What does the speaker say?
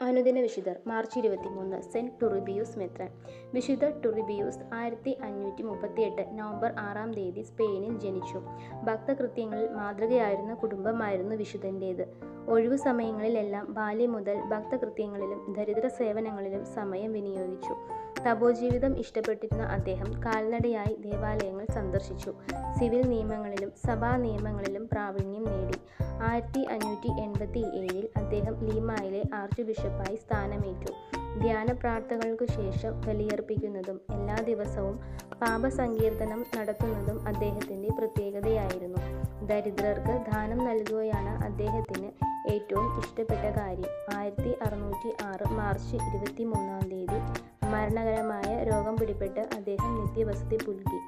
അനുദിന വിശുദ്ധർ March 23 saint ടുറിബിയൂസ് മെത്രാൻ. വിശുദ്ധ ടുറിബിയൂസ് 1538 നവംബർ 6-ാം തീയതി സ്പെയിനിൽ ജനിച്ചു. ഭക്തകൃത്യങ്ങളിൽ മാതൃകയായിരുന്ന കുടുംബമായിരുന്നു വിശുദ്ധൻ്റേത്. ഒഴിവു സമയങ്ങളിലെല്ലാം ബാല്യം മുതൽ ഭക്തകൃത്യങ്ങളിലും ദരിദ്ര സേവനങ്ങളിലും സമയം വിനിയോഗിച്ചു. തപോജീവിതം ഇഷ്ടപ്പെട്ടിരുന്ന അദ്ദേഹം കാൽനടയായി ദേവാലയങ്ങൾ സന്ദർശിച്ചു. സിവിൽ നിയമങ്ങളിലും സഭാ നിയമങ്ങളിലും പ്രാവീണ്യം നേടി. 1587 അദ്ദേഹം ലീമായിലെ ആർച്ച് ബിഷപ്പായി സ്ഥാനമേറ്റു. ധ്യാന പ്രാർത്ഥനകൾക്കു ശേഷം ബലിയർപ്പിക്കുന്നതും എല്ലാ ദിവസവും പാപസങ്കീർത്തനം നടത്തുന്നതും അദ്ദേഹത്തിൻ്റെ പ്രത്യേകതയായിരുന്നു. ദരിദ്രർക്ക് ദാനം നൽകുകയാണ് അദ്ദേഹത്തിന് ഏറ്റവും ഇഷ്ടപ്പെട്ട കാര്യം. 1606 മാർച്ച് 23-ാം തീയതി മരണകരമായ രോഗം പിടിപെട്ട് അദ്ദേഹം നിത്യവസതി പുൽകി.